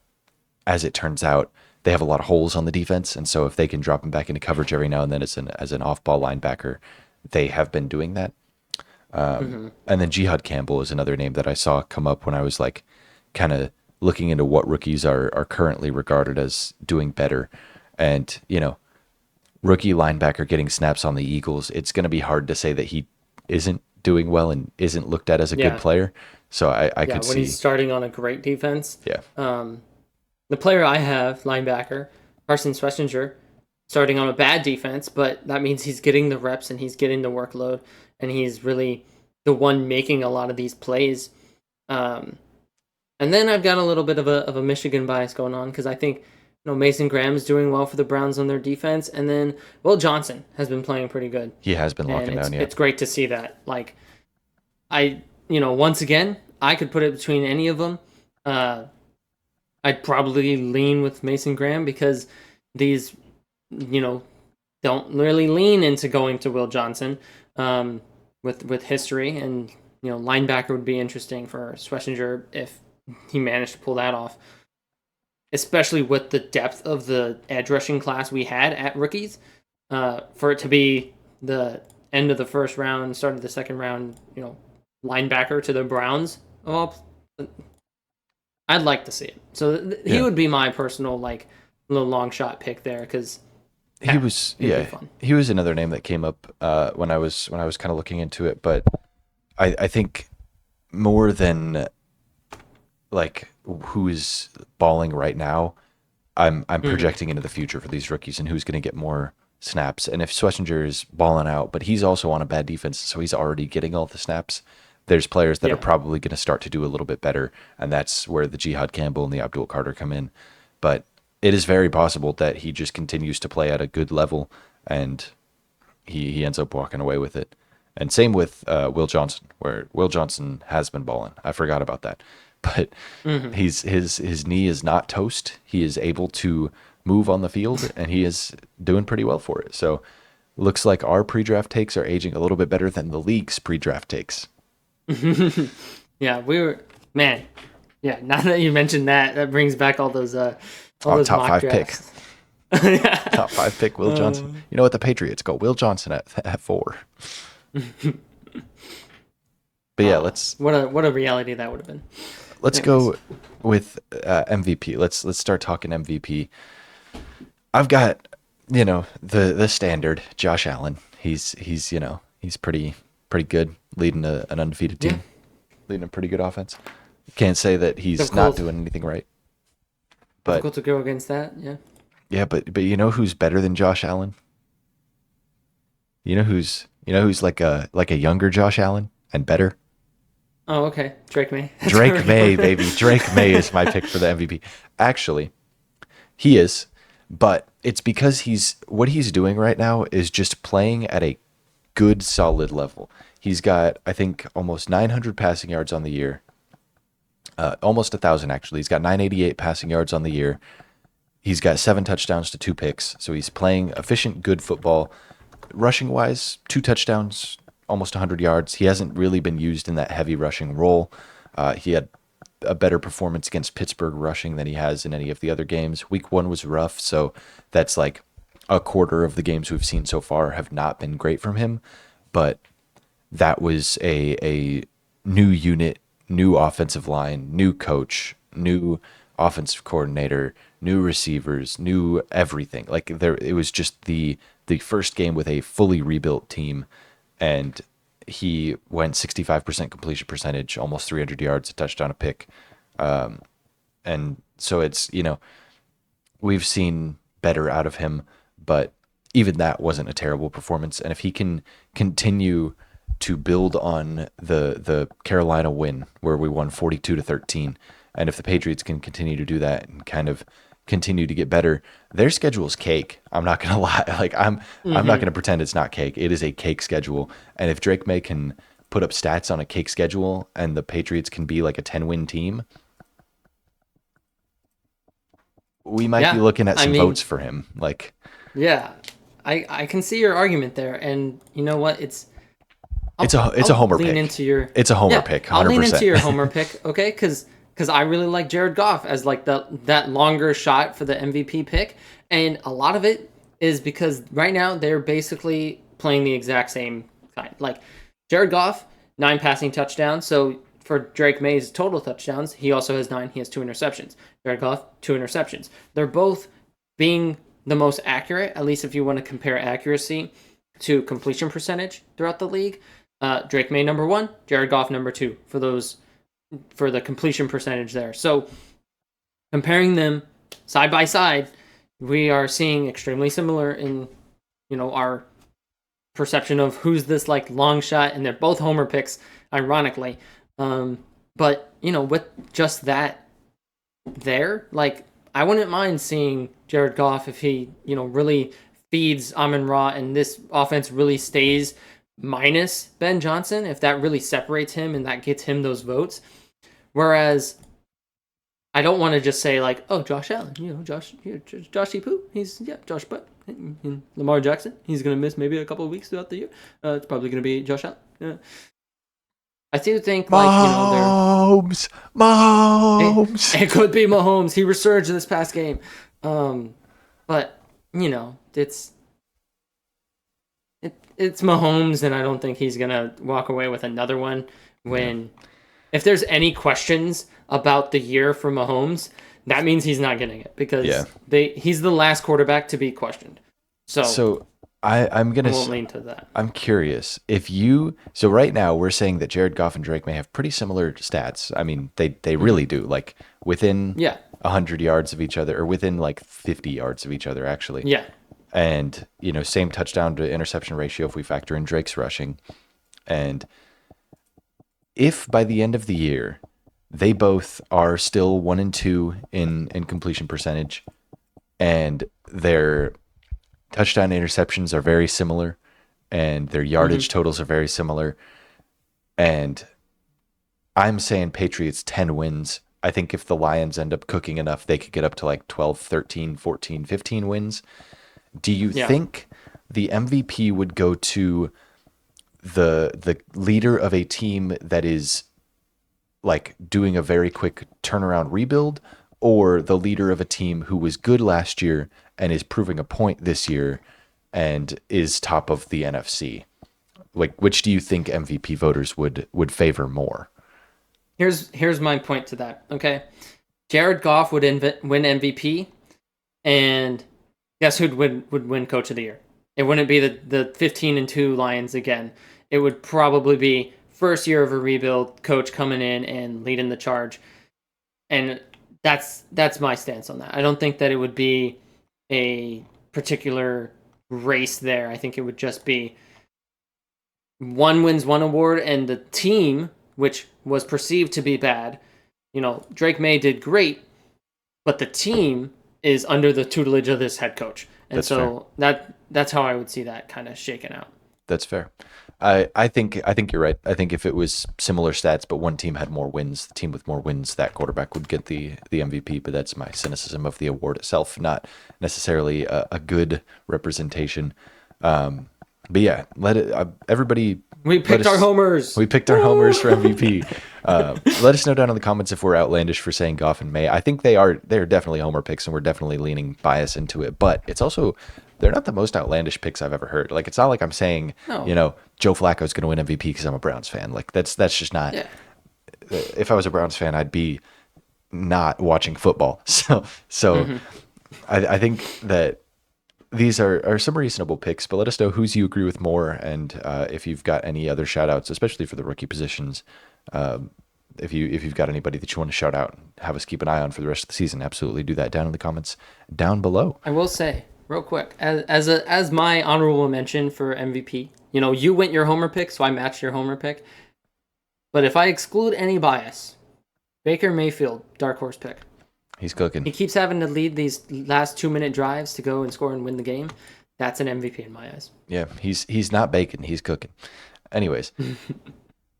as it turns out, they have a lot of holes on the defense, and so if they can drop him back into coverage every now and then as an off-ball linebacker, they have been doing that. Hmm. And then Jihad Campbell is another name that I saw come up when I was like kind of looking into what rookies are currently regarded as doing better. And, rookie linebacker getting snaps on the Eagles, it's going to be hard to say that he isn't doing well and isn't looked at as a good Yeah. player. So I Yeah. could When he's see, starting on a great defense. yeah, Um, the player I have, linebacker, Carson Schlesinger, starting on a bad defense, but that means he's getting the reps and he's getting the workload, and he's really the one making a lot of these plays. Um, and then I've got a little bit of a Michigan bias going on because I think Mason Graham's doing well for the Browns on their defense, and then Will Johnson has been playing pretty good, he has been and locking it's down, yeah. it's great to see that. Like once again, I could put it between any of them. Uh, I'd probably lean with Mason Graham because these, you know, don't really lean into going to Will Johnson with history, and linebacker would be interesting for Schlesinger if he managed to pull that off, especially with the depth of the edge rushing class we had at rookies. For it to be the end of the first round, start of the second round, linebacker to the Browns of all, I'd like to see it. So he Yeah. would be my personal like little long shot pick there because He was, it'd be yeah, fun. he was another name that came up when I was kind of looking into it, but I think more than like who's balling right now, I'm Hmm. projecting into the future for these rookies and who's going to get more snaps. And if Schlesinger is balling out, but he's also on a bad defense, so he's already getting all the snaps, there's players that are Yeah. probably going to start to do a little bit better, and that's where the Jihad Campbell and the Abdul Carter come in. But it is very possible that he just continues to play at a good level, and he ends up walking away with it. And same with Will Johnson, where Will Johnson has been balling. I forgot about that, but Hmm. his knee is not toast. He is able to move on the field, and he is doing pretty well for it. So looks like our pre-draft takes are aging a little bit better than the league's pre-draft takes. Yeah, we were man. Yeah, now that you mentioned that, that brings back all Oh, those top mock five pick, drafts. Yeah. top five pick, Will Johnson. You know what? The Patriots go Will Johnson at 4. But yeah, let's What a reality that would have been. let's Anyways. go with MVP. Let's start talking MVP. I've got the standard Josh Allen. He's pretty good, leading an undefeated Yeah. team, leading a pretty good offense. Can't say that he's not Difficult doing anything right, but difficult to go against that. Yeah. yeah, but you know who's better than Josh Allen? You know who's like a younger Josh Allen and better? Oh, okay. Drake May. That's Drake already May, one. baby. Drake May is my pick for the MVP. Actually, he is, but it's because what he's doing right now is just playing at a good, solid level. He's got, I think, almost 900 passing yards on the year, almost 1,000 actually. He's got 988 passing yards on the year. He's got 7 touchdowns to 2 picks, so he's playing efficient, good football. Rushing wise, 2 touchdowns, almost 100 yards. He hasn't really been used in that heavy rushing role. He had a better performance against Pittsburgh rushing than he has in any of the other games. Week 1 was rough, so that's like a quarter of the games we've seen so far have not been great from him. But that was a new unit, new offensive line, new coach, new offensive coordinator, new receivers, new everything. Like it was just the first game with a fully rebuilt team, and he went 65% completion percentage, almost 300 yards, a touchdown, a pick. And so it's, we've seen better out of him, but even that wasn't a terrible performance. And if he can continue to build on the Carolina win where we won 42-13, and if the Patriots can continue to do that and kind of continue to get better, their schedule's cake. I'm not gonna lie. Like I'm not gonna pretend it's not cake. It is a cake schedule. And if Drake May can put up stats on a cake schedule and the Patriots can be like a 10-win team, we might be Yeah, looking at I some mean, votes for him. Like yeah, I can see your argument there, and you know what? it's a homer lean pick. into your It's a homer pick, 100%. I'll lean into your homer pick, okay? Because I really like Jared Goff as like that longer shot for the MVP pick, and a lot of it is because right now they're basically playing the exact same kind. Like Jared Goff, 9 passing touchdowns. So for Drake May's total touchdowns, he also has 9. He has 2 interceptions. Jared Goff, 2 interceptions. They're both being the most accurate, at least if you want to compare accuracy to completion percentage throughout the league. Drake May number 1, Jared Goff number 2 for the completion percentage there. So comparing them side by side, we are seeing extremely similar in our perception of who's this like long shot, and they're both homer picks, ironically. But with just that there, like I wouldn't mind seeing Jared Goff if he really feeds Amon-Ra and this offense really stays minus Ben Johnson, if that really separates him and that gets him those votes. Whereas I don't want to just say like, oh, Josh Allen, Josh Poo, Josh Butt, and Lamar Jackson, he's gonna miss maybe a couple of weeks throughout the year. It's probably gonna be Josh Allen. I do think Mahomes. it could be Mahomes. He resurged this past game, but it's Mahomes, and I don't think he's gonna walk away with another one. If there's any questions about the year for Mahomes, that means he's not getting it because he's the last quarterback to be questioned. So I'm gonna. I won't lean to that. I'm curious if so right now we're saying that Jared Goff and Drake May have pretty similar stats. I mean, they really do, like within 100 yards of each other, or within like 50 yards of each other, actually. Yeah. And same touchdown to interception ratio if we factor in Drake's rushing. And if by the end of the year they both are still 1 and 2 in completion percentage, and their touchdown interceptions are very similar, and their yardage totals are very similar, and I'm saying Patriots 10 wins. I think if the Lions end up cooking enough, they could get up to like 12, 13, 14, 15 wins. Do you think the MVP would go to the leader of a team that is like doing a very quick turnaround rebuild, or the leader of a team who was good last year and is proving a point this year and is top of the NFC? Like, which do you think MVP voters would favor more? Here's my point to that. Okay, Jared Goff would win MVP, and guess who would win Coach of the Year? It wouldn't be the 15-2 Lions again. It would probably be first year of a rebuild, coach coming in and leading the charge, and that's my stance on that. I don't think that it would be a particular race there. I think it would just be one wins one award, and the team, which was perceived to be bad, Drake May did great, but the team is under the tutelage of this head coach. And that's so fair. That's how I would see that kind of shaken out. That's fair. I think you're right. I think if it was similar stats, but one team had more wins, the team with more wins, that quarterback would get the MVP. But that's my cynicism of the award itself, not necessarily a good representation. But yeah, everybody. We picked our homers. We picked our homers for MVP. Let us know down in the comments if we're outlandish for saying Goff and May. I think they're definitely homer picks, and we're definitely leaning bias into it. But it's also, they're not the most outlandish picks I've ever heard. Like, it's not like I'm saying, Joe Flacco's going to win MVP because I'm a Browns fan. Like, that's just not. Yeah. If I was a Browns fan, I'd be not watching football. So Hmm. I think that these are some reasonable picks, but let us know whose you agree with more, and if you've got any other shout outs, especially for the rookie positions. If you've got anybody that you want to shout out, have us keep an eye on for the rest of the season, absolutely do that down in the comments down below. I will say real quick, as my honorable mention for MVP, you went your homer pick, so I matched your homer pick. But if I exclude any bias, Baker Mayfield, dark horse pick. He's cooking. He keeps having to lead these last 2 minute drives to go and score and win the game. That's an MVP in my eyes. Yeah, he's not baking, he's cooking. Anyways,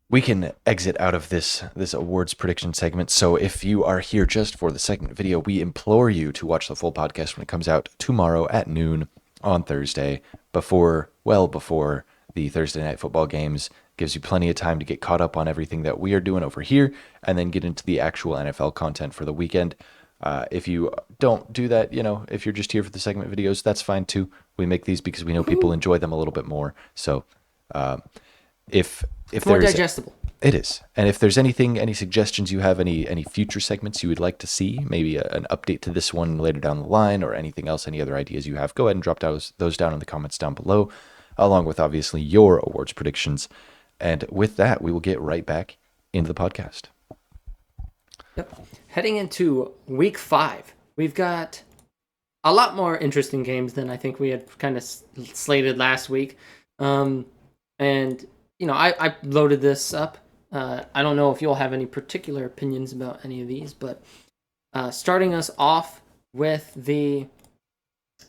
we can exit out of this awards prediction segment. So if you are here just for the second video, we implore you to watch the full podcast when it comes out tomorrow at noon on Thursday, before the Thursday night football games. Gives you plenty of time to get caught up on everything that we are doing over here, and then get into the actual NFL content for the weekend. If you don't do that, if you're just here for the segment videos, that's fine too. We make these because we know people enjoy them a little bit more. So if It's more there's digestible. it is. And if there's any suggestions you have, any future segments you would like to see, maybe an update to this one later down the line, or anything else, any other ideas you have, go ahead and drop those down in the comments down below, along with obviously your awards predictions. And with that, we will get right back into the podcast. Yep. Heading into week 5, we've got a lot more interesting games than I think we had kind of slated last week. And I loaded this up. I don't know if you'll have any particular opinions about any of these, but starting us off with the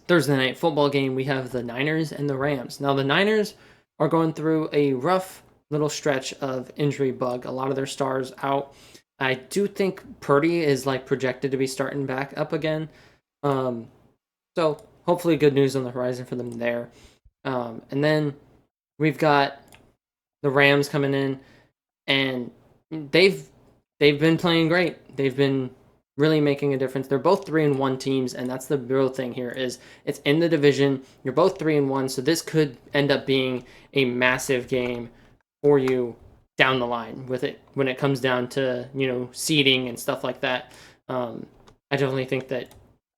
Thursday night football game, we have the Niners and the Rams. Now, the Niners are going through a rough little stretch of injury bug. A lot of their stars out. I do think Purdy is projected to be starting back up again. So hopefully good news on the horizon for them there. And then we've got the Rams coming in, and they've been playing great. They've been really making a difference. They're both 3-1 teams, and that's the real thing here. Is it's in the division. You're both 3-1, so this could end up being a massive game for you down the line with it when it comes down to seeding and stuff like that. I definitely think that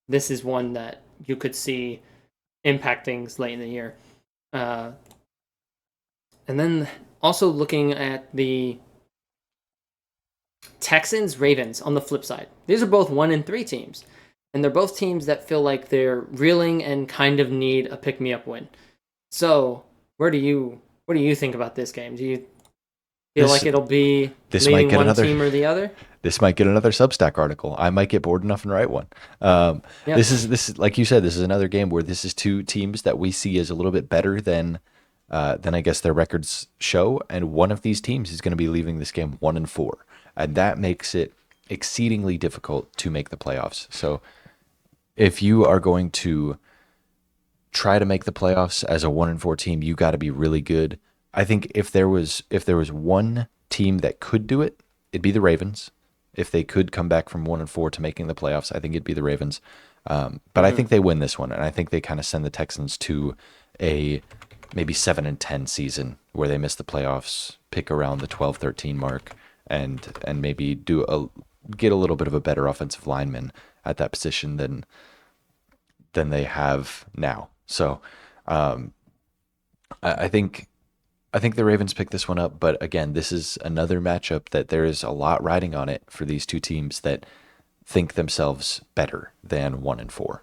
this is one that you could see impact things late in the year. And then also looking at the Texans Ravens on the flip side. These are both 1-3 teams, and they're both teams that feel like they're reeling and kind of need a pick me up win. So what do you think about this game? Do you feel like it'll be leaning one team or the other? This might get another Substack article. I might get bored enough and write one. This is like you said. This is another game where this is two teams that we see as a little bit better than I guess their records show, and one of these teams is going to be leaving this game 1-4, and that makes it exceedingly difficult to make the playoffs. So if you are going to try to make the playoffs as a 1-4 team, you got to be really good. I think if there was one team that could do it, it'd be the Ravens. If they could come back from 1-4 to making the playoffs, I think it'd be the Ravens. But I think they win this one, and I think they kind of send the Texans to a maybe 7-10 season where they miss the playoffs, pick around the 12-13 mark, and maybe get a little bit of a better offensive lineman at that position than they have now. So I think the Ravens pick this one up, but again, this is another matchup that there is a lot riding on it for these two teams that think themselves better than 1-4.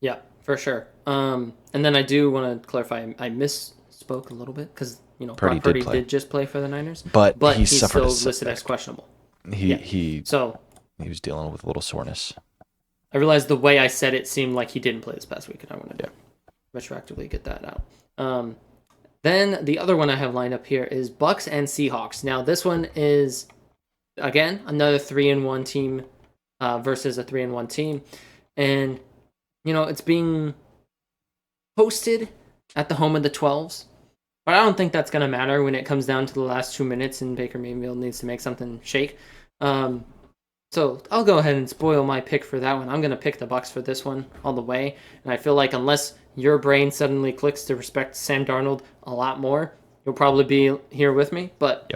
Yeah, for sure. And then I do want to clarify, I misspoke a little bit because Purdy did just play for the Niners, but he he's suffered still a listed setback. as questionable. He So was dealing with a little soreness. I realized the way I said it seemed like he didn't play this past week, and I wanted to retroactively get that out. Then the other one I have lined up here is Bucks and Seahawks. Now this one is again another 3-1 team versus a 3-1 team, and it's being hosted at the home of the 12s. But I don't think that's going to matter when it comes down to the last 2 minutes and Baker Mayfield needs to make something shake. So I'll go ahead and spoil my pick for that one. I'm going to pick the Bucks for this one all the way. And I feel like unless your brain suddenly clicks to respect Sam Darnold a lot more, you'll probably be here with me. But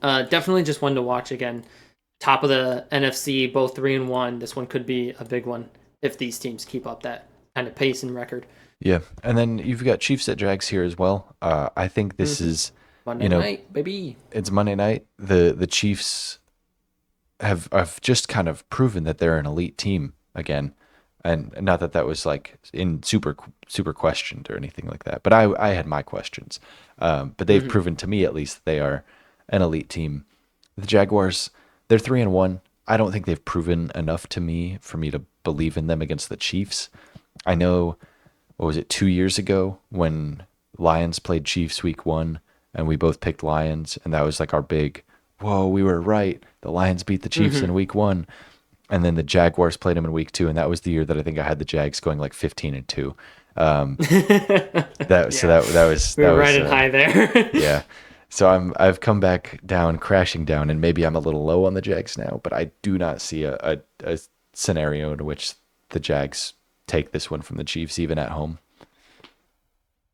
definitely just one to watch again. top of the NFC, both 3-1. This one could be a big one if these teams keep up that kind of pace and record. Yeah, and then you've got Chiefs at Jags here as well. I think this is, Monday night, baby. it's Monday night. The Chiefs have just kind of proven that they're an elite team again, and not that that was like in super questioned or anything like that. But I had my questions, but they've proven to me at least that they are an elite team. The Jaguars, they're 3-1. I don't think they've proven enough to me for me to believe in them against the Chiefs. I know, what was it, 2 years ago when Lions played Chiefs week 1 and we both picked Lions, and that was like our big, whoa, we were right. The Lions beat the Chiefs in week 1. And then the Jaguars played them in week 2, and that was the year that I think I had the Jags going like 15-2. That was we were riding high there. yeah. So I've come back down, crashing down, and maybe I'm a little low on the Jags now, but I do not see a scenario in which the Jags take this one from the Chiefs, even at home.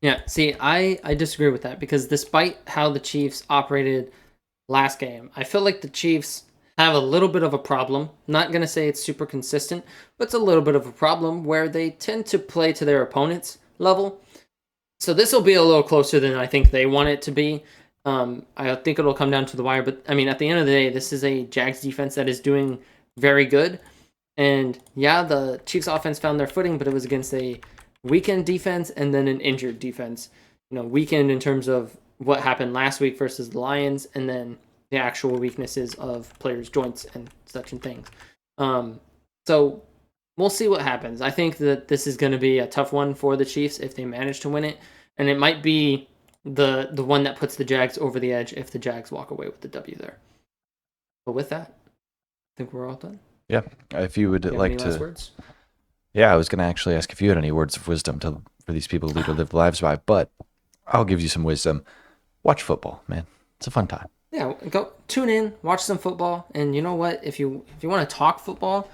Yeah, see, I disagree with that because despite how the Chiefs operated last game, I feel like the Chiefs have a little bit of a problem. Not going to say it's super consistent, but it's a little bit of a problem where they tend to play to their opponent's level. So this will be a little closer than I think they want it to be. I think it'll come down to the wire, but I mean, at the end of the day, this is a Jags defense that is doing very good. And yeah, the Chiefs offense found their footing, but it was against a weakened defense and then an injured defense. Weakened in terms of what happened last week versus the Lions, and then the actual weaknesses of players' joints and such and things. So we'll see what happens. I think that this is going to be a tough one for the Chiefs if they manage to win it, and it might be the one that puts the Jags over the edge if the Jags walk away with the W there. But with that, I think we're all done. Yeah, if you would You have like any to. last words? Yeah, I was going to actually ask if you had any words of wisdom for these people who live lives by, but I'll give you some wisdom. Watch football, man. It's a fun time. Yeah, go tune in, watch some football, and you know what? If you want to talk football,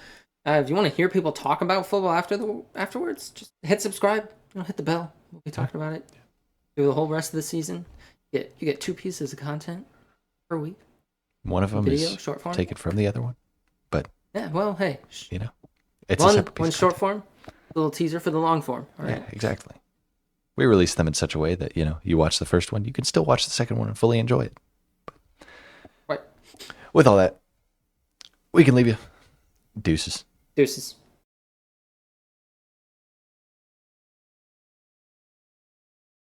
if you want to hear people talk about football afterwards, just hit subscribe. Hit the bell. We'll be talking about it through the whole rest of the season. You get 2 pieces of content per week. One of them Video, is short form. taken from the other one, but Yeah, well, hey, it's a separate piece one of short content. form, a little teaser for the long form. All right. Yeah, exactly. We release them in such a way that you watch the first one, you can still watch the second one and fully enjoy it. Right. With all that, we can leave you. Deuces. Deuces.